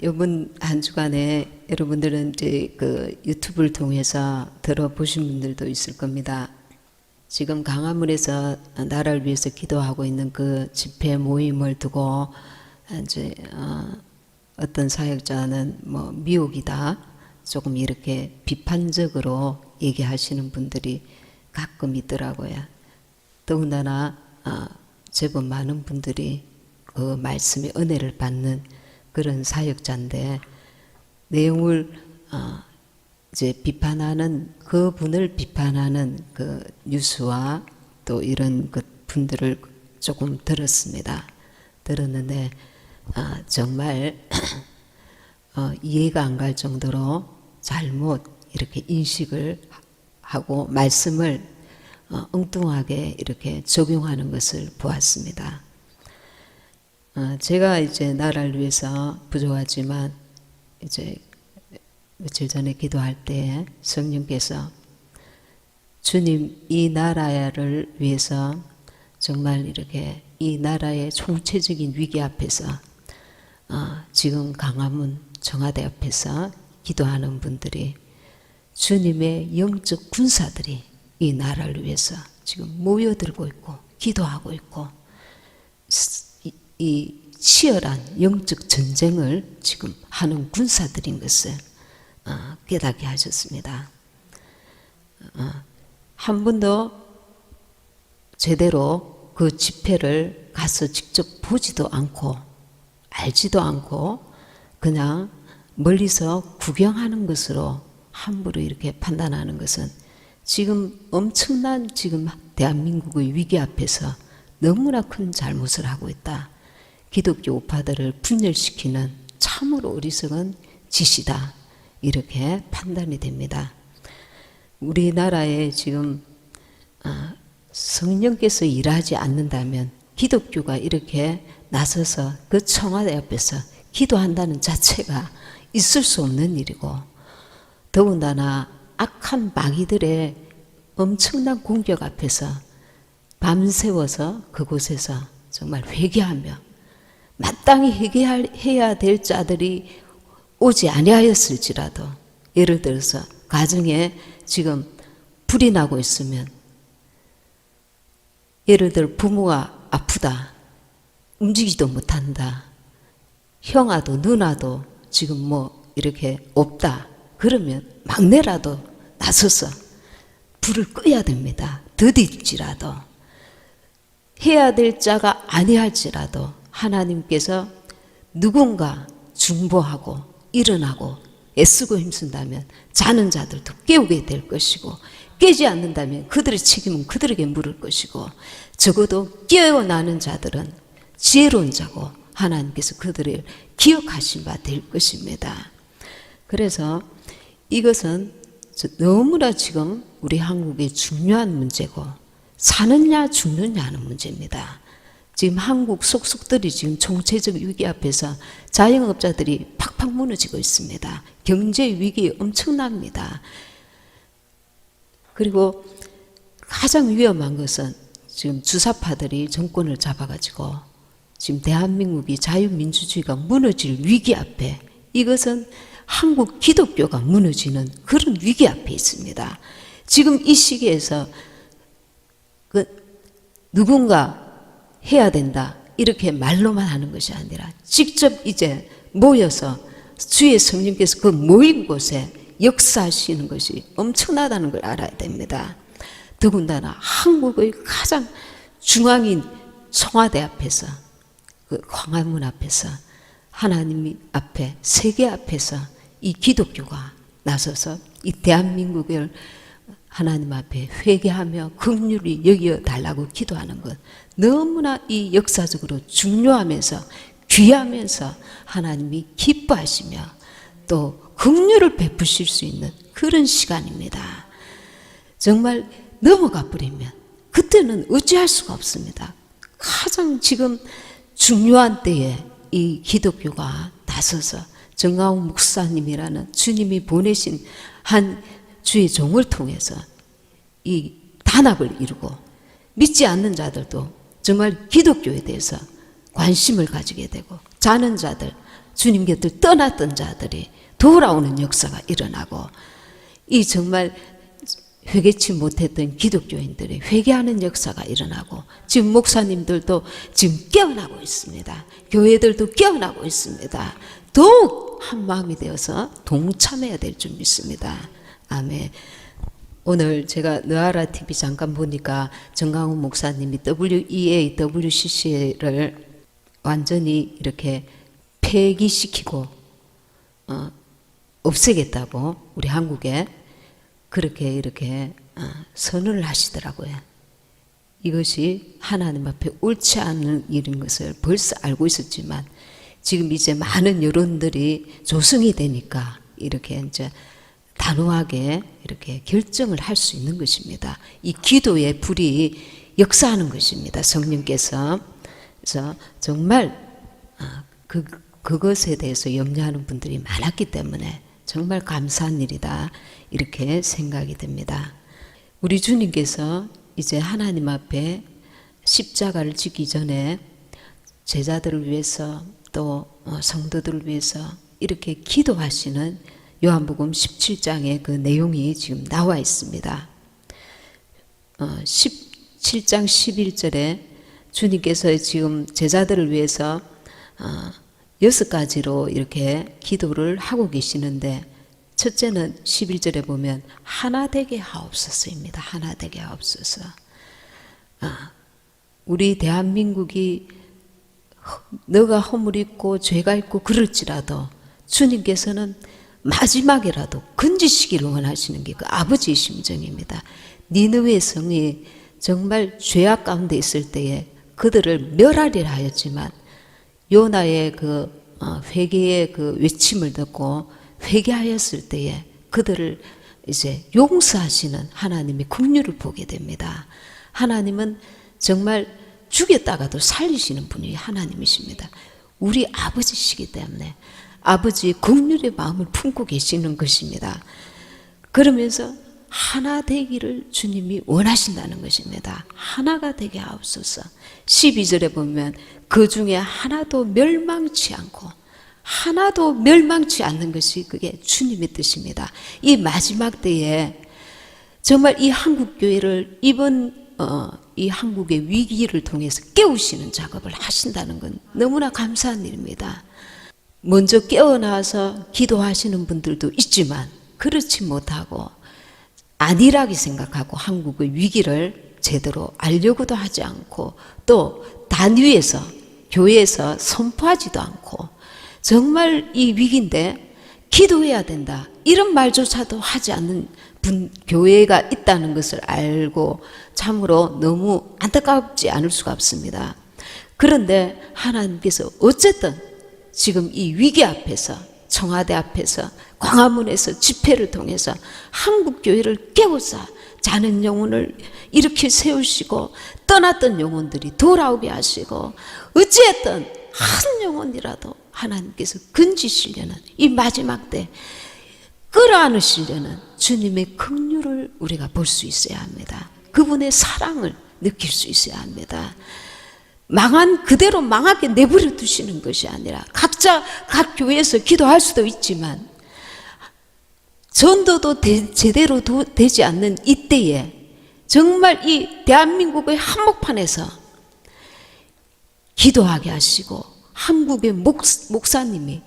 이번 한 주간에 여러분들은 이제 그 유튜브를 통해서 들어보신 분들도 있을 겁니다. 지금 강화문에서 나라를 위해서 기도하고 있는 그 집회 모임을 두고 이제 어떤 사역자는 뭐 미혹이다, 조금 이렇게 비판적으로 얘기하시는 분들이 가끔 있더라고요. 더군다나 제법 많은 분들이 그 말씀의 은혜를 받는 그런 사역자인데 내용을 이제 비판하는 그분을 비판하는 그 뉴스와 또 이런 그 분들을 조금 들었습니다. 들었는데 정말 이해가 안 갈 정도로 잘못 이렇게 인식을 하고 말씀을 엉뚱하게 이렇게 적용하는 것을 보았습니다. 제가 이제 나라를 위해서 부족하지만 이제 며칠 전에 기도할 때 성령께서 주님, 이 나라를 위해서 정말 이렇게 이 나라의 총체적인 위기 앞에서 지금 강화문 청와대 앞에서 기도하는 분들이 주님의 영적 군사들이 이 나라를 위해서 지금 모여들고 있고 기도하고 있고 이 치열한 영적 전쟁을 지금 하는 군사들인 것을 깨닫게 하셨습니다. 한 번도 제대로 그 집회를 가서 직접 보지도 않고 알지도 않고 그냥 멀리서 구경하는 것으로 함부로 이렇게 판단하는 것은 지금 엄청난 지금 대한민국의 위기 앞에서 너무나 큰 잘못을 하고 있다. 기독교 우파들을 분열시키는 참으로 어리석은 짓이다. 이렇게 판단이 됩니다. 우리나라에 지금 성령께서 일하지 않는다면 기독교가 이렇게 나서서 그 청와대 앞에서 기도한다는 자체가 있을 수 없는 일이고 더군다나 악한 마귀들의 엄청난 공격 앞에서 밤새워서 그곳에서 정말 회개하며 마땅히 회개해야 될 자들이 오지 아니하였을지라도 예를 들어서 가정에 지금 불이 나고 있으면 예를 들어 부모가 아프다, 움직이지도 못한다, 형아도 누나도 지금 뭐 이렇게 없다 그러면 막내라도 나서서 불을 꺼야 됩니다. 더딜지라도 해야 될 자가 아니할지라도 하나님께서 누군가 중보하고 일어나고 애쓰고 힘쓴다면 자는 자들도 깨우게 될 것이고 깨지 않는다면 그들의 책임은 그들에게 물을 것이고 적어도 깨어나는 자들은 지혜로운 자고 하나님께서 그들을 기억하신 바 될 것입니다. 그래서 이것은 너무나 지금 우리 한국의 중요한 문제고 사느냐 죽느냐 하는 문제입니다. 지금 한국 속속들이 지금 총체적 위기 앞에서 자영업자들이 팍팍 무너지고 있습니다. 경제 위기 엄청납니다. 그리고 가장 위험한 것은 지금 주사파들이 정권을 잡아가지고 지금 대한민국이 자유민주주의가 무너질 위기 앞에 이것은 한국 기독교가 무너지는 그런 위기 앞에 있습니다. 지금 이 시기에서 누군가 해야 된다 이렇게 말로만 하는 것이 아니라 직접 이제 모여서 주의 성령께서 그 모인 곳에 역사하시는 것이 엄청나다는 걸 알아야 됩니다. 더군다나 한국의 가장 중앙인 청와대 앞에서 그 광화문 앞에서 하나님 앞에 세계 앞에서 이 기독교가 나서서 이 대한민국을 하나님 앞에 회개하며 긍휼히 여겨 달라고 기도하는 것 너무나 이 역사적으로 중요하면서 귀하면서 하나님이 기뻐하시며 또 긍휼을 베푸실 수 있는 그런 시간입니다. 정말 넘어가 버리면 그때는 어찌할 수가 없습니다. 가장 지금 중요한 때에 이 기독교가 나서서 정가훈 목사님이라는 주님이 보내신 한 주의 종을 통해서 이 단합을 이루고 믿지 않는 자들도 정말 기독교에 대해서 관심을 가지게 되고 자는 자들 주님 곁을 떠났던 자들이 돌아오는 역사가 일어나고, 이 정말 회개치 못했던 기독교인들이 회개하는 역사가 일어나고, 지금 목사님들도 지금 깨어나고 있습니다. 교회들도 깨어나고 있습니다. 더욱 한 마음이 되어서 동참해야 될 줄 믿습니다. 아멘. 오늘 제가 느아라 TV 잠깐 보니까 정강훈 목사님이 WEA, WCC를 완전히 이렇게 폐기시키고 없애겠다고 우리 한국에 그렇게 이렇게 선언을 하시더라고요. 이것이 하나님 앞에 옳지 않은 일인 것을 벌써 알고 있었지만, 지금 이제 많은 여론들이 조성이 되니까 이렇게 이제 단호하게 이렇게 결정을 할 수 있는 것입니다. 이 기도의 불이 역사하는 것입니다. 성령께서. 그래서 정말 그것에 대해서 염려하는 분들이 많았기 때문에 정말 감사한 일이다, 이렇게 생각이 됩니다. 우리 주님께서 이제 하나님 앞에 십자가를 지기 전에 제자들을 위해서 또 성도들을 위해서 이렇게 기도하시는 요한복음 17장의 그 내용이 지금 나와 있습니다. 17장 11절에 주님께서 지금 제자들을 위해서 6가지로 이렇게 기도를 하고 계시는데, 첫째는 11절에 보면 하나 되게 하옵소서입니다. 하나 되게 하옵소서. 우리 대한민국이 너가 허물 있고 죄가 있고 그럴지라도 주님께서는 마지막이라도 건지시기를 원하시는 게 그 아버지의 심정입니다. 니느웨 성이 정말 죄악 가운데 있을 때에 그들을 멸하리라 하였지만, 요나의 그 회개의 그 외침을 듣고 회개하였을 때에 그들을 이제 용서하시는 하나님의 긍휼을 보게 됩니다. 하나님은 정말 죽였다가도 살리시는 분이 하나님이십니다. 우리 아버지시기 때문에 아버지의 긍휼의 마음을 품고 계시는 것입니다. 그러면서 하나 되기를 주님이 원하신다는 것입니다. 하나가 되게 하옵소서. 12절에 보면 그 중에 하나도 멸망치 않고, 하나도 멸망치 않는 것이 그게 주님의 뜻입니다. 이 마지막 때에 정말 이 한국교회를 이번 이 한국의 위기를 통해서 깨우시는 작업을 하신다는 건 너무나 감사한 일입니다. 먼저 깨어나서 기도하시는 분들도 있지만, 그렇지 못하고 안일하게 생각하고 한국의 위기를 제대로 알려고도 하지 않고, 또 단위에서 교회에서 선포하지도 않고, 정말 이 위기인데 기도해야 된다, 이런 말조차도 하지 않는 교회가 있다는 것을 알고 참으로 너무 안타깝지 않을 수가 없습니다. 그런데 하나님께서 어쨌든 지금 이 위기 앞에서, 청와대 앞에서, 광화문에서 집회를 통해서 한국교회를 깨우사 자는 영혼을 일으켜 세우시고, 떠났던 영혼들이 돌아오게 하시고, 어찌했든 한 영혼이라도 하나님께서 건지시려는 이 마지막 때 끌어안으시려는 주님의 긍휼을 우리가 볼 수 있어야 합니다. 그분의 사랑을 느낄 수 있어야 합니다. 망한 그대로 망하게 내버려 두시는 것이 아니라, 각자 각 교회에서 기도할 수도 있지만 전도도 제대로 되지 않는 이때에 정말 이 대한민국의 한복판에서 기도하게 하시고, 한국의 목사님이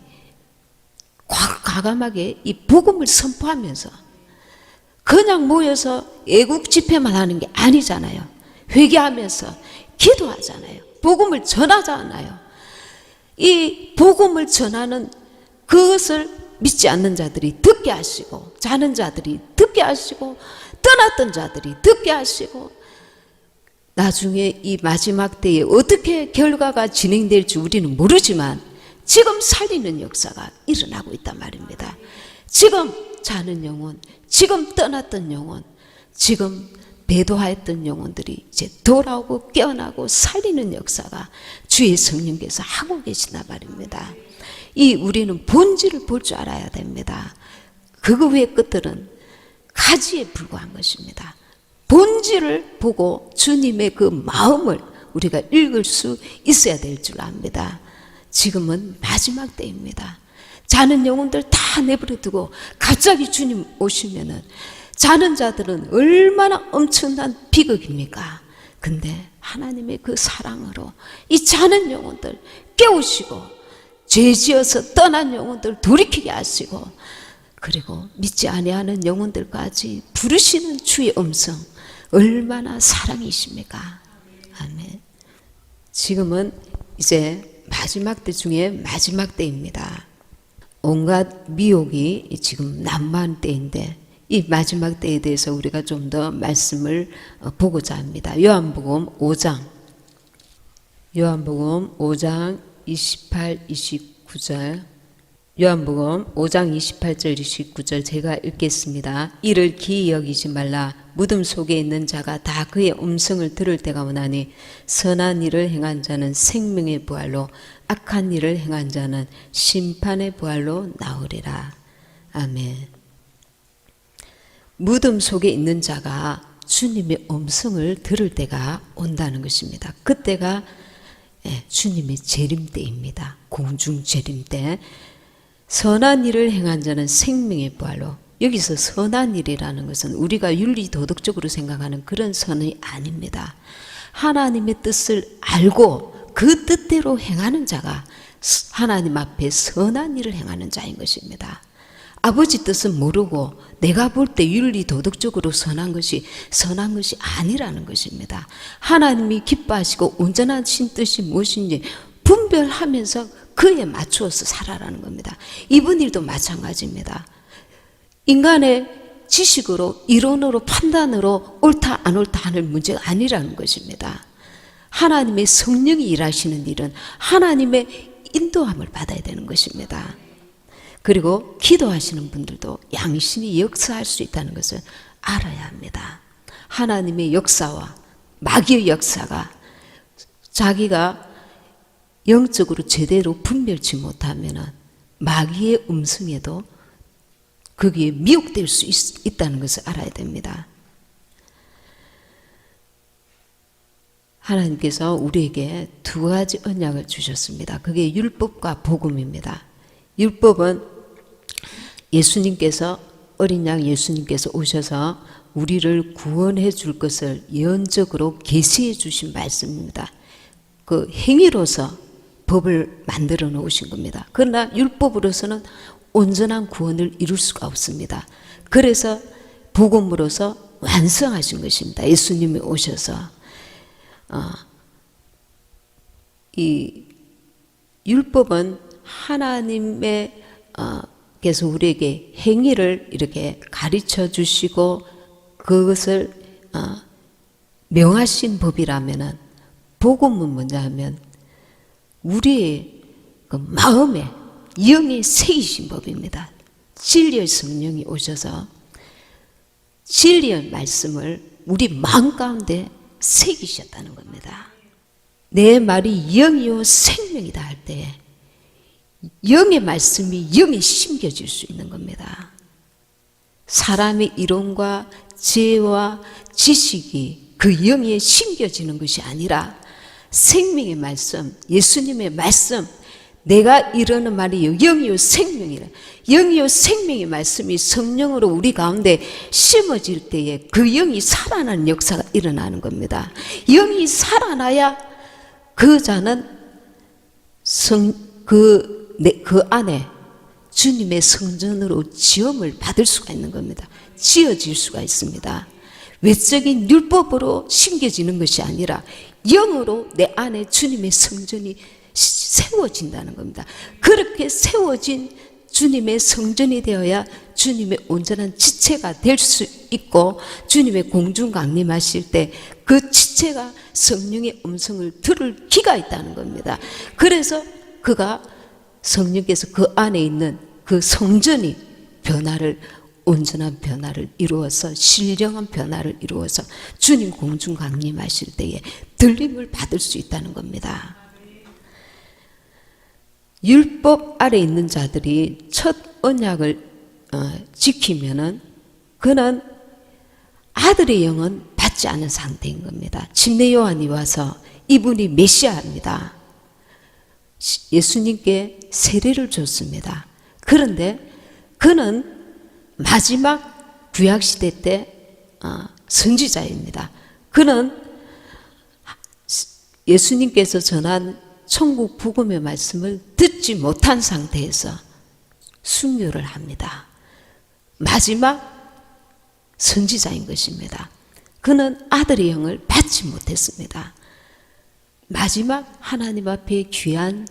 과감하게 이 복음을 선포하면서 그냥 모여서 애국 집회만 하는 게 아니잖아요. 회개하면서 기도하잖아요. 복음을 전하잖아요. 이 복음을 전하는 그것을 믿지 않는 자들이 듣게 하시고, 자는 자들이 듣게 하시고, 떠났던 자들이 듣게 하시고, 나중에 이 마지막 때에 어떻게 결과가 진행될지 우리는 모르지만 지금 살리는 역사가 일어나고 있단 말입니다. 지금 자는 영혼, 지금 떠났던 영혼, 지금 배도하였던 영혼들이 이제 돌아오고 깨어나고 살리는 역사가 주의 성령께서 하고 계시나 말입니다. 이 우리는 본질을 볼 줄 알아야 됩니다. 그거 외의 것들은 가지에 불과한 것입니다. 본질을 보고 주님의 그 마음을 우리가 읽을 수 있어야 될 줄 압니다. 지금은 마지막 때입니다. 자는 영혼들 다 내버려 두고 갑자기 주님 오시면은 자는 자들은 얼마나 엄청난 비극입니까? 근데 하나님의 그 사랑으로 이 자는 영혼들 깨우시고 죄지어서 떠난 영혼들 돌이키게 하시고 그리고 믿지 아니하는 영혼들까지 부르시는 주의 음성 얼마나 사랑이십니까? 아멘. 지금은 이제 마지막 때 중에 마지막 때입니다. 온갖 미혹이 지금 난무한 때인데 이 마지막 때에 대해서 우리가 좀 더 말씀을 보고자 합니다. 요한복음 5장 28, 29절 요한복음 5장 28절 29절 제가 읽겠습니다. 이를 기이 여기지 말라. 무덤 속에 있는 자가 다 그의 음성을 들을 때가 오나니 선한 일을 행한 자는 생명의 부활로 악한 일을 행한 자는 심판의 부활로 나오리라. 아멘. 무덤 속에 있는 자가 주님의 음성을 들을 때가 온다는 것입니다. 그때가 주님의 재림 때입니다. 공중 재림 때. 선한 일을 행한 자는 생명의 부활로. 여기서 선한 일이라는 것은 우리가 윤리 도덕적으로 생각하는 그런 선이 아닙니다. 하나님의 뜻을 알고 그 뜻대로 행하는 자가 하나님 앞에 선한 일을 행하는 자인 것입니다. 아버지 뜻은 모르고 내가 볼 때 윤리 도덕적으로 선한 것이 아니라는 것입니다. 하나님이 기뻐하시고 온전하신 뜻이 무엇인지 분별하면서 그에 맞추어서 살아라는 겁니다. 이번 일도 마찬가지입니다. 인간의 지식으로 이론으로 판단으로 옳다 안 옳다 하는 문제가 아니라는 것입니다. 하나님의 성령이 일하시는 일은 하나님의 인도함을 받아야 되는 것입니다. 그리고 기도하시는 분들도 양신이 역사할 수 있다는 것을 알아야 합니다. 하나님의 역사와 마귀의 역사가 자기가 영적으로 제대로 분별치 못하면 마귀의 음성에도 거기에 미혹될 수 있다는 것을 알아야 됩니다. 하나님께서 우리에게 두 가지 언약을 주셨습니다. 그게 율법과 복음입니다. 율법은 예수님께서 어린 양 예수님께서 오셔서 우리를 구원해 줄 것을 예언적으로 계시해 주신 말씀입니다. 그 행위로서 법을 만들어 놓으신 겁니다. 그러나 율법으로서는 온전한 구원을 이룰 수가 없습니다. 그래서 복음으로서 완성하신 것입니다. 예수님이 오셔서 이 율법은 하나님의 께서 우리에게 행위를 이렇게 가르쳐 주시고 그것을 명하신 법이라면은 복음은 뭐냐 하면 우리의 그 마음에 영에 새기신 법입니다. 진리의 성령이 오셔서 진리의 말씀을 우리 마음 가운데 새기셨다는 겁니다. 내 말이 영이요 생명이다 할 때 영의 말씀이 영에 심겨질 수 있는 겁니다. 사람의 이론과 지혜와 지식이 그 영에 심겨지는 것이 아니라 생명의 말씀, 예수님의 말씀, 내가 이르는 말이 영이요 생명이라. 영이요 생명의 말씀이 성령으로 우리 가운데 심어질 때에 그 영이 살아나는 역사가 일어나는 겁니다. 영이 살아나야 그 자는 그 안에 주님의 성전으로 지음을 받을 수가 있는 겁니다. 지어질 수가 있습니다. 외적인 율법으로 심겨지는 것이 아니라 영으로 내 안에 주님의 성전이 세워진다는 겁니다. 그렇게 세워진 주님의 성전이 되어야 주님의 온전한 지체가 될 수 있고 주님의 공중 강림하실 때 그 지체가 성령의 음성을 들을 기가 있다는 겁니다. 그래서 그가 성령께서 그 안에 있는 그 성전이 온전한 변화를 이루어서 신령한 변화를 이루어서 주님 공중 강림하실 때에 들림을 받을 수 있다는 겁니다. 율법 아래 있는 자들이 첫 언약을 지키면은 그는 아들의 영은 받지 않은 상태인 겁니다. 침례 요한이 와서 이분이 메시아입니다. 예수님께 세례를 줬습니다. 그런데 그는 마지막 구약시대 때 선지자입니다. 그는 예수님께서 전한 천국 복음의 말씀을 듣지 못한 상태에서 순교를 합니다. 마지막 선지자인 것입니다. 그는 아들의 영을 받지 못했습니다. 마지막 하나님 앞에 귀한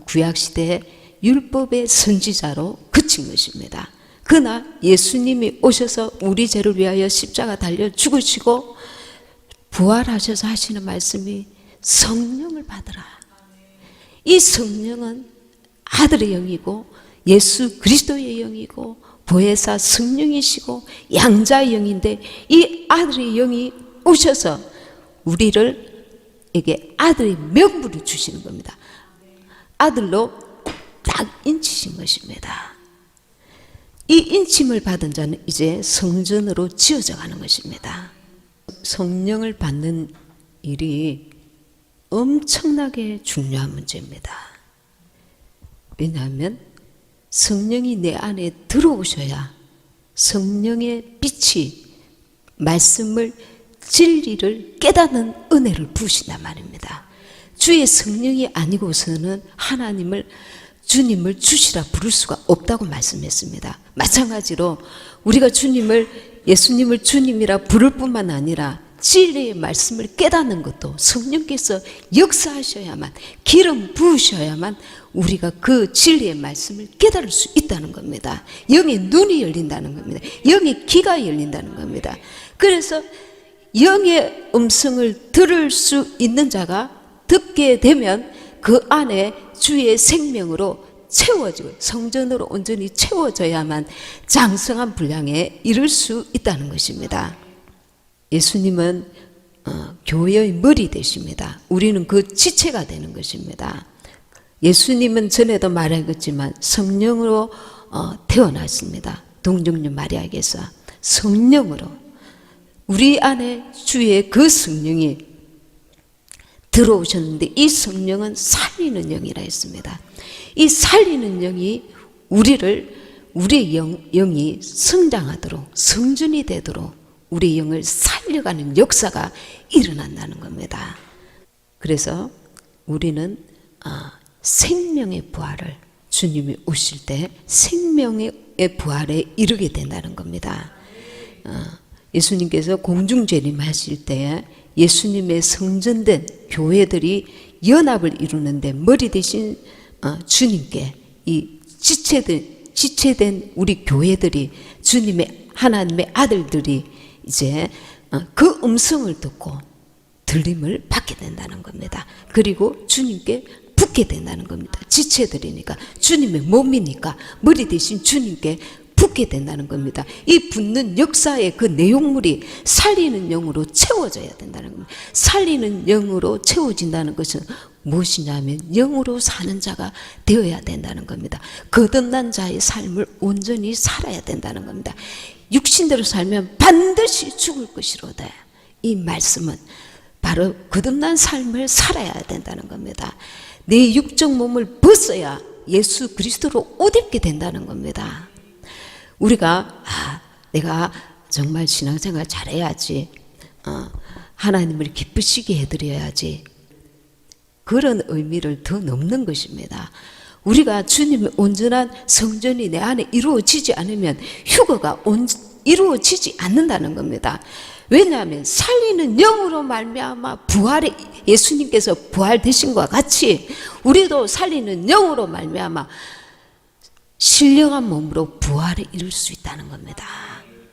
구약시대의 율법의 선지자로 그친 것입니다. 그러나 예수님이 오셔서 우리 죄를 위하여 십자가 달려 죽으시고 부활하셔서 하시는 말씀이 성령을 받으라. 이 성령은 아들의 영이고 예수 그리스도의 영이고 보혜사 성령이시고 양자의 영인데 이 아들의 영이 오셔서 우리에게 아들의 명분을 주시는 겁니다. 아들로 딱 인치신 것입니다. 이 인침을 받은 자는 이제 성전으로 지어져 가는 것입니다. 성령을 받는 일이 엄청나게 중요한 문제입니다. 왜냐하면 성령이 내 안에 들어오셔야 성령의 빛이 말씀을 진리를 깨닫는 은혜를 부으신단 말입니다. 주의 성령이 아니고서는 주님을 주시라 부를 수가 없다고 말씀했습니다. 마찬가지로 우리가 예수님을 주님이라 부를 뿐만 아니라 진리의 말씀을 깨닫는 것도 성령께서 역사하셔야만, 기름 부으셔야만 우리가 그 진리의 말씀을 깨달을 수 있다는 겁니다. 영의 눈이 열린다는 겁니다. 영의 귀가 열린다는 겁니다. 그래서 영의 음성을 들을 수 있는 자가 듣게 되면 그 안에 주의 생명으로 채워지고 성전으로 온전히 채워져야만 장성한 분량에 이를 수 있다는 것입니다. 예수님은 교회의 머리 되십니다. 우리는 그 지체가 되는 것입니다. 예수님은 전에도 말했지만 성령으로 태어났습니다. 동정녀 마리아에게서 성령으로 우리 안에 주의 그 성령이 들어오셨는데 이 성령은 살리는 영이라 했습니다. 이 살리는 영이 우리의 영이 성장하도록 성전이 되도록 우리 영을 살려가는 역사가 일어난다는 겁니다. 그래서 우리는 생명의 부활을 주님이 오실 때 생명의 부활에 이르게 된다는 겁니다. 예수님께서 공중재림하실 때 예수님의 성전된 교회들이 연합을 이루는데 머리 대신 주님께 이 지체된 우리 교회들이 하나님의 아들들이 이제 그 음성을 듣고 들림을 받게 된다는 겁니다. 그리고 주님께 붙게 된다는 겁니다. 지체들이니까 주님의 몸이니까 머리 대신 주님께 붙게 된다는 겁니다. 이 붙는 역사의 그 내용물이 살리는 영으로 채워져야 된다는 겁니다. 살리는 영으로 채워진다는 것은 무엇이냐면 영으로 사는 자가 되어야 된다는 겁니다. 거듭난 자의 삶을 온전히 살아야 된다는 겁니다. 육신대로 살면 반드시 죽을 것이로다. 이 말씀은 바로 거듭난 삶을 살아야 된다는 겁니다. 내 육적 몸을 벗어야 예수 그리스도로 옷 입게 된다는 겁니다. 우리가 내가 정말 신앙생활 잘해야지, 하나님을 기쁘시게 해드려야지, 그런 의미를 더 넘는 것입니다. 우리가 주님의 온전한 성전이 내 안에 이루어지지 않으면 휴거가 이루어지지 않는다는 겁니다. 왜냐하면 살리는 영으로 말미암아 부활에 예수님께서 부활되신 것과 같이 우리도 살리는 영으로 말미암아 신령한 몸으로 부활에 이룰 수 있다는 겁니다.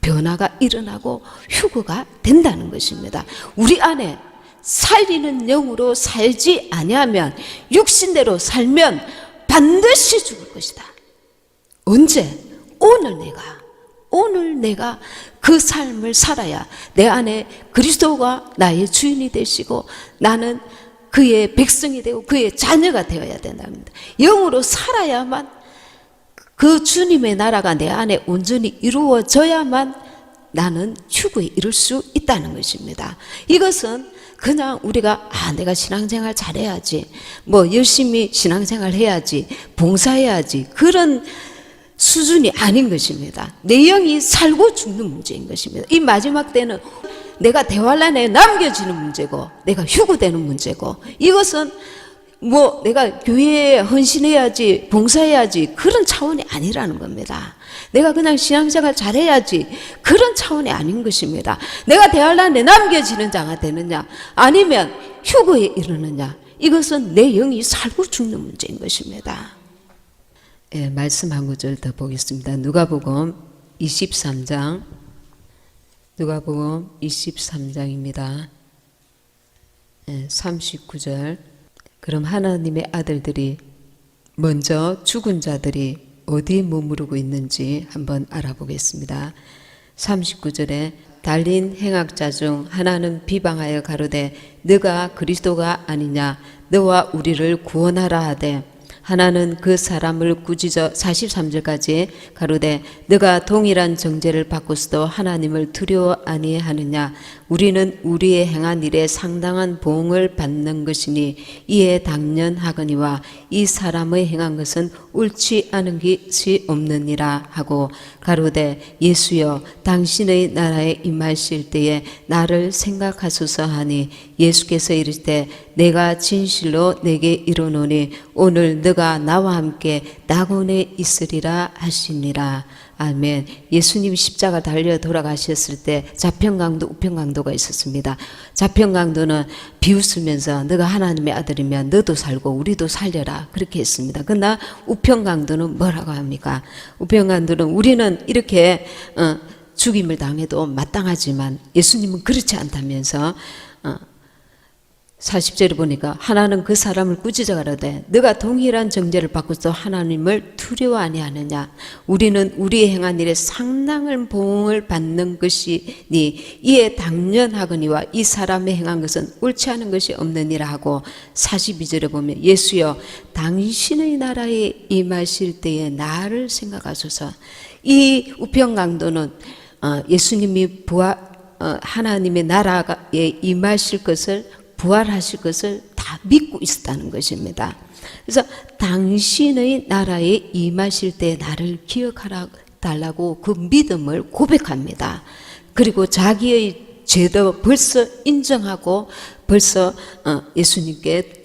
변화가 일어나고 휴거가 된다는 것입니다. 우리 안에 살리는 영으로 살지 아니하면 육신대로 살면 반드시 죽을 것이다. 언제? 오늘 내가 그 삶을 살아야 내 안에 그리스도가 나의 주인이 되시고 나는 그의 백성이 되고 그의 자녀가 되어야 된답니다. 영으로 살아야만 그 주님의 나라가 내 안에 온전히 이루어져야만 나는 휴거에 이를 수 있다는 것입니다. 이것은 그냥 우리가 내가 신앙생활 잘해야지, 뭐 열심히 신앙생활 해야지, 봉사해야지, 그런 수준이 아닌 것입니다. 내 영이 살고 죽는 문제인 것입니다. 이 마지막 때는 내가 대환란에 남겨지는 문제고, 내가 휴구되는 문제고, 이것은 뭐 내가 교회에 헌신해야지, 봉사해야지, 그런 차원이 아니라는 겁니다. 내가 그냥 신앙생활 잘해야지, 그런 차원이 아닌 것입니다. 내가 대환란에 남겨지는 자가 되느냐, 아니면 휴거에 이르느냐, 이것은 내 영이 살고 죽는 문제인 것입니다. 예, 말씀 한 구절 더 보겠습니다. 누가복음 23장, 누가복음 23장입니다. 예, 39절. 그럼 하나님의 아들들이 먼저 죽은 자들이 어디 머무르고 있는지 한번 알아보겠습니다. 39절에 달린 행악자 중 하나는 비방하여 가로되 너가 그리스도가 아니냐, 너와 우리를 구원하라 하되, 하나는 그 사람을 꾸짖어 43절까지 가로되 너가 동일한 정죄를 받고서도 하나님을 두려워 아니하느냐, 우리는 우리의 행한 일에 상당한 보응을 받는 것이니 이에 당연하거니와 이 사람의 행한 것은 옳지 않은 것이 없느니라 하고, 가로되 예수여 당신의 나라에 임하실 때에 나를 생각하소서 하니, 예수께서 이르시되 내가 진실로 내게 이르노니 오늘 너가 나와 함께 낙원에 있으리라 하시니라. 아멘. 예수님이 십자가 달려 돌아가셨을 때 좌편강도 우편강도가 있었습니다. 좌편강도는 비웃으면서 너가 하나님의 아들이면 너도 살고 우리도 살려라, 그렇게 했습니다. 그러나 우편강도는 뭐라고 합니까? 우편강도는 우리는 이렇게 죽임을 당해도 마땅하지만 예수님은 그렇지 않다면서 40절에 보니까 하나는 그 사람을 꾸짖어 가로되 너가 동일한 정죄를 받고서 하나님을 두려워 아니하느냐, 우리는 우리의 행한 일에 상당한 보응을 받는 것이니 이에 당연하거니와 이 사람의 행한 것은 옳지 않은 것이 없느니라 하고, 42절에 보면 예수여 당신의 나라에 임하실 때에 나를 생각하소서. 이 우편강도는 예수님이 하나님의 나라에 임하실 것을, 부활하실 것을 다 믿고 있었다는 것입니다. 그래서 당신의 나라에 임하실 때 나를 기억하라 달라고 그 믿음을 고백합니다. 그리고 자기의 죄도 벌써 인정하고 벌써 예수님께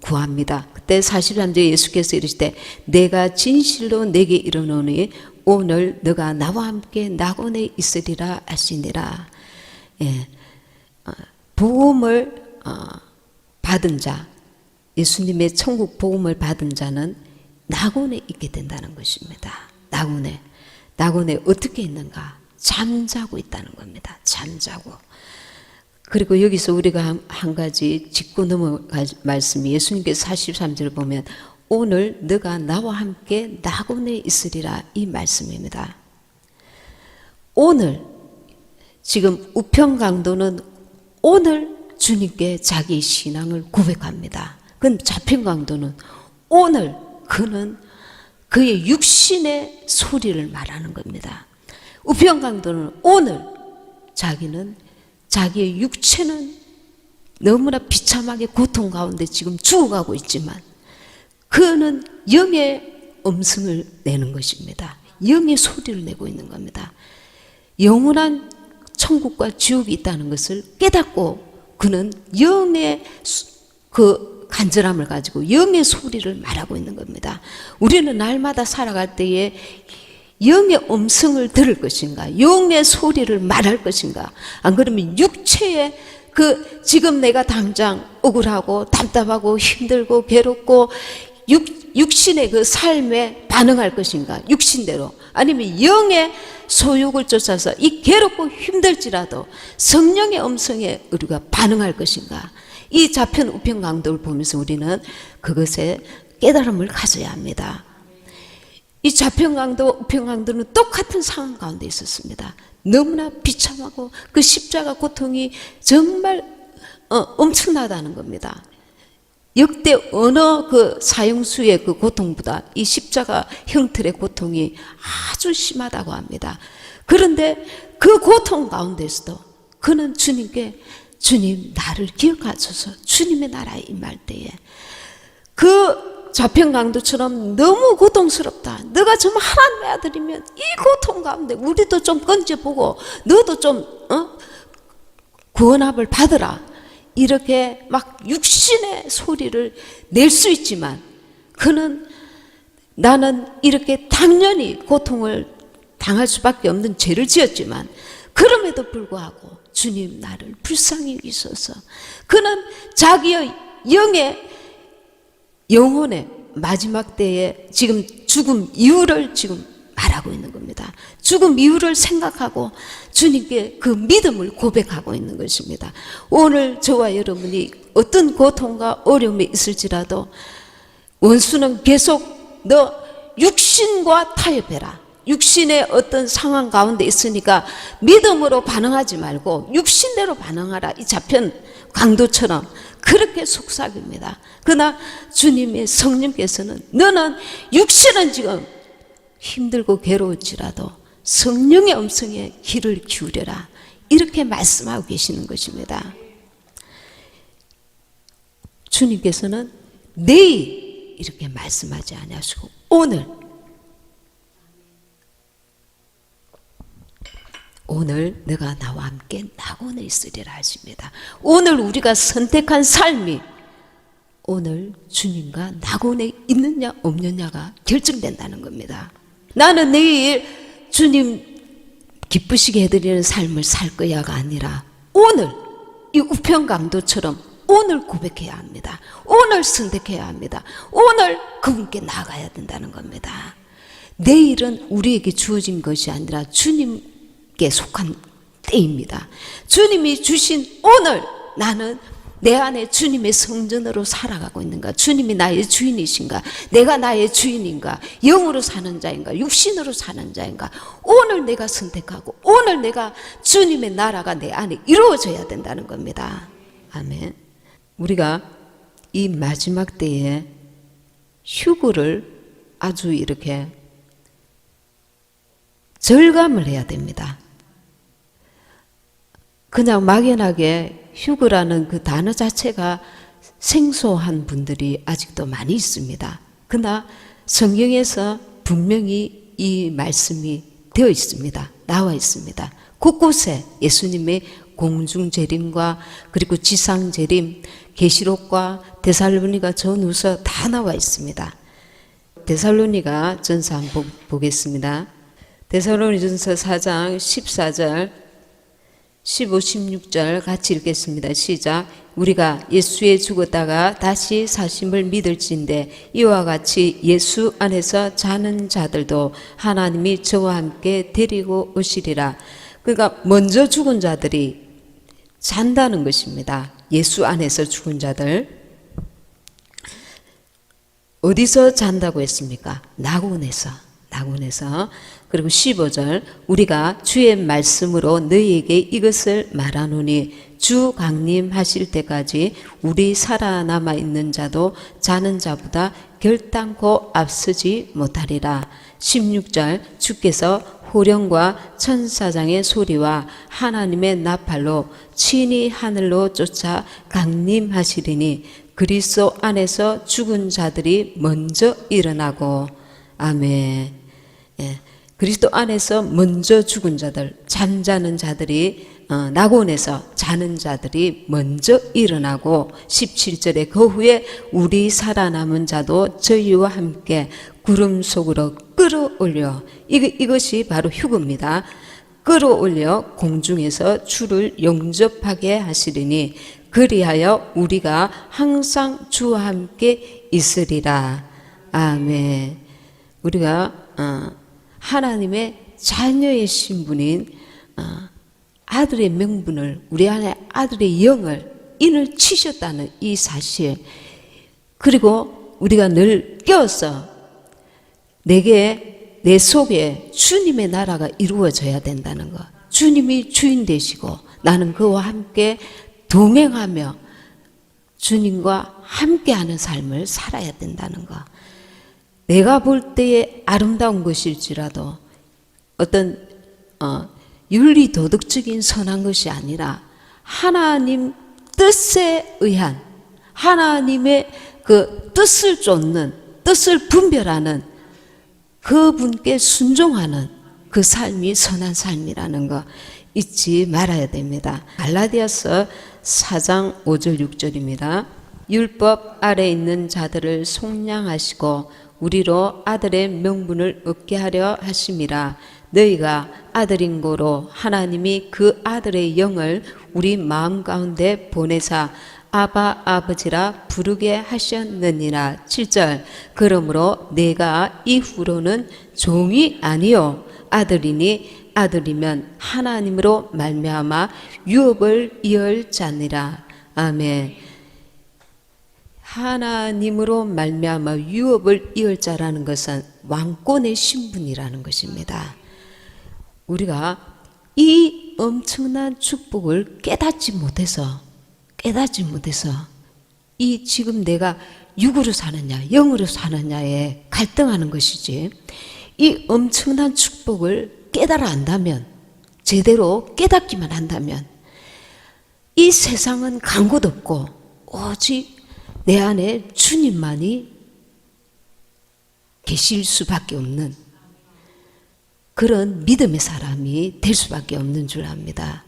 구합니다. 그때 43절에 예수께서 이르시되 내가 진실로 내게 이르노니 오늘 너가 나와 함께 낙원에 있으리라 하시니라. 예. 복음을 받은 자, 예수님의 천국 복음을 받은 자는 낙원에 있게 된다는 것입니다. 낙원에 어떻게 있는가? 잠자고 있다는 겁니다. 잠자고. 그리고 여기서 우리가 한 가지 짚고 넘어갈 말씀이, 예수님께서 43절을 보면 오늘 너가 나와 함께 낙원에 있으리라, 이 말씀입니다. 오늘 지금 우편강도는 오늘 주님께 자기 신앙을 고백합니다. 그럼 좌편강도는 오늘 그는 그의 육신의 소리를 말하는 겁니다. 우편강도는 오늘 자기는 자기의 육체는 너무나 비참하게 고통 가운데 지금 죽어가고 있지만 그는 영의 음성을 내는 것입니다. 영의 소리를 내고 있는 겁니다. 영원한 천국과 지옥이 있다는 것을 깨닫고 그는 영의 그 간절함을 가지고 영의 소리를 말하고 있는 겁니다. 우리는 날마다 살아갈 때에 영의 음성을 들을 것인가, 영의 소리를 말할 것인가, 안 그러면 육체의 지금 내가 당장 억울하고 답답하고 힘들고 괴롭고 육신의 그 삶에 반응할 것인가, 육신대로, 아니면 영의 소욕을 쫓아서 이 괴롭고 힘들지라도 성령의 음성에 우리가 반응할 것인가. 이 좌편 우편 강도를 보면서 우리는 그것에 깨달음을 가져야 합니다. 이 좌편 강도 우편 강도는 똑같은 상황 가운데 있었습니다. 너무나 비참하고 그 십자가 고통이 정말 엄청나다는 겁니다. 역대 어느 그 사형수의 그 고통보다 이 십자가 형틀의 고통이 아주 심하다고 합니다. 그런데 그 고통 가운데서도 그는 주님께 주님 나를 기억하소서. 주님의 나라에 임할 때에 그 좌편강도처럼 너무 고통스럽다. 너가 정말 하나님의 아들이면 이 고통 가운데 우리도 좀 건져보고 너도 좀 구원합을 받으라. 이렇게 막 육신의 소리를 낼 수 있지만 그는 나는 이렇게 당연히 고통을 당할 수밖에 없는 죄를 지었지만 그럼에도 불구하고 주님 나를 불쌍히 여기소서. 그는 자기의 영혼의 마지막 때에 지금 죽음 이유를 지금 말하고 있는 겁니다. 죽음 이유를 생각하고 주님께 그 믿음을 고백하고 있는 것입니다. 오늘 저와 여러분이 어떤 고통과 어려움이 있을지라도 원수는 계속 너 육신과 타협해라. 육신의 어떤 상황 가운데 있으니까 믿음으로 반응하지 말고 육신대로 반응하라. 이 좌편 강도처럼 그렇게 속삭입니다. 그러나 주님의 성령께서는 너는 육신은 지금 힘들고 괴로울지라도 성령의 음성에 귀를 기울여라. 이렇게 말씀하고 계시는 것입니다. 주님께서는 내일 이렇게 말씀하지 아니하시고 오늘 너가 나와 함께 낙원에 있으리라 하십니다. 오늘 우리가 선택한 삶이 오늘 주님과 낙원에 있느냐 없느냐가 결정된다는 겁니다. 나는 내일 주님 기쁘시게 해드리는 삶을 살 거야가 아니라 오늘 이 우편강도처럼 오늘 고백해야 합니다. 오늘 선택해야 합니다. 오늘 그분께 나가야 된다는 겁니다. 내일은 우리에게 주어진 것이 아니라 주님께 속한 때입니다. 주님이 주신 오늘 나는 내 안에 주님의 성전으로 살아가고 있는가? 주님이 나의 주인이신가? 내가 나의 주인인가? 영으로 사는 자인가? 육신으로 사는 자인가? 오늘 내가 선택하고 오늘 내가 주님의 나라가 내 안에 이루어져야 된다는 겁니다. 아멘. 우리가 이 마지막 때에 휴거를 아주 이렇게 절감을 해야 됩니다. 그냥 막연하게 휴거라는 그 단어 자체가 생소한 분들이 아직도 많이 있습니다. 그러나 성경에서 분명히 이 말씀이 되어 있습니다. 나와 있습니다. 곳곳에 예수님의 공중재림과 그리고 지상재림, 계시록과 데살로니가 전후서 다 나와 있습니다. 데살로니가 전서 한번 보겠습니다. 데살로니전서 4장 14절 15, 16절 같이 읽겠습니다. 시작. 우리가 예수에 죽었다가 다시 사심을 믿을진데 이와 같이 예수 안에서 자는 자들도 하나님이 저와 함께 데리고 오시리라. 그러니까 먼저 죽은 자들이 잔다는 것입니다. 예수 안에서 죽은 자들. 어디서 잔다고 했습니까? 낙원에서. 그리고 15절 우리가 주의 말씀으로 너희에게 이것을 말하노니 주 강림하실 때까지 우리 살아남아 있는 자도 자는 자보다 결단코 앞서지 못하리라. 16절 주께서 호령과 천사장의 소리와 하나님의 나팔로 친히 하늘로 쫓아 강림하시리니 그리스도 안에서 죽은 자들이 먼저 일어나고. 아멘. 예, 그리스도 안에서 먼저 죽은 자들, 잠자는 자들이 낙원에서 자는 자들이 먼저 일어나고 17절에 그 후에 우리 살아남은 자도 저희와 함께 구름 속으로 끌어올려 이것이 바로 휴거입니다. 끌어올려 공중에서 주를 영접하게 하시리니 그리하여 우리가 항상 주와 함께 있으리라. 아멘. 우리가 하나님의 자녀의 신분인 아들의 명분을 우리 안에 아들의 영을 인을 치셨다는 이 사실, 그리고 우리가 늘 깨어서 내 속에 주님의 나라가 이루어져야 된다는 것, 주님이 주인 되시고 나는 그와 함께 동행하며 주님과 함께하는 삶을 살아야 된다는 것. 내가 볼 때에 아름다운 것일지라도 어떤 윤리 도덕적인 선한 것이 아니라 하나님 뜻에 의한, 하나님의 그 뜻을 쫓는, 뜻을 분별하는, 그분께 순종하는 그 삶이 선한 삶이라는 거 잊지 말아야 됩니다. 갈라디아서 4장 5절 6절입니다. 율법 아래 있는 자들을 속량하시고 우리로 아들의 명분을 얻게 하려 하심이라. 너희가 아들인 고로 하나님이 그 아들의 영을 우리 마음 가운데 보내사 아바 아버지라 부르게 하셨느니라. 7절. 그러므로 내가 이후로는 종이 아니요 아들이니 아들이면 하나님으로 말미암아 유업을 이을 자니라. 아멘. 하나님으로 말미암아 유업을 이을 자라는 것은 왕권의 신분이라는 것입니다. 우리가 이 엄청난 축복을 깨닫지 못해서 이 지금 내가 육으로 사느냐 영으로 사느냐에 갈등하는 것이지, 이 엄청난 축복을 깨달아 안다면, 제대로 깨닫기만 한다면 이 세상은 간 곳 없고 오직 내 안에 주님만이 계실 수밖에 없는 그런 믿음의 사람이 될 수밖에 없는 줄 압니다.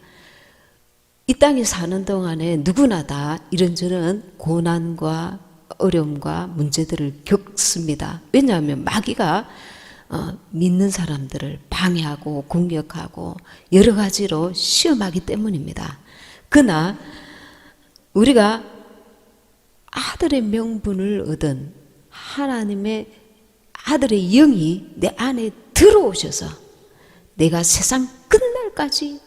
이 땅에 사는 동안에 누구나 다 이런저런 고난과 어려움과 문제들을 겪습니다. 왜냐하면 마귀가 믿는 사람들을 방해하고 공격하고 여러 가지로 시험하기 때문입니다. 그러나 우리가 아들의 명분을 얻은 하나님의 아들의 영이 내 안에 들어오셔서 내가 세상 끝날까지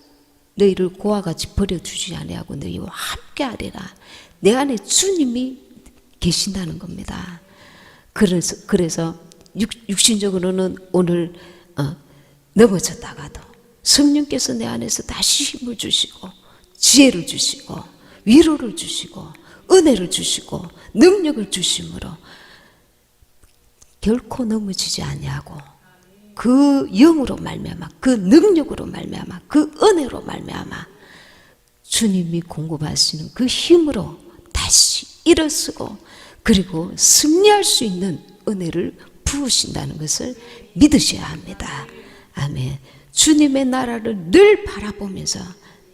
너희를 고와 같이 버려두지 아니하고 너희와 함께하리라. 내 안에 주님이 계신다는 겁니다. 그래서 육신적으로는 오늘 넘어졌다가도 성령께서 내 안에서 다시 힘을 주시고 지혜를 주시고 위로를 주시고 은혜를 주시고 능력을 주심으로 결코 넘어지지 아니하고 그 영으로 말미암아, 그 능력으로 말미암아, 그 은혜로 말미암아 주님이 공급하시는 그 힘으로 다시 일어서고 그리고 승리할 수 있는 은혜를 부으신다는 것을 믿으셔야 합니다. 아멘. 주님의 나라를 늘 바라보면서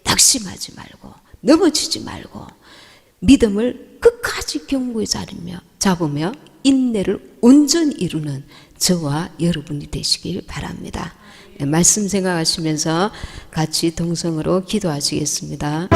낙심하지 말고 넘어지지 말고 믿음을 끝까지 견고히 잡으며 인내를 온전히 이루는 저와 여러분이 되시길 바랍니다. 말씀 생각하시면서 같이 동성으로 기도하시겠습니다.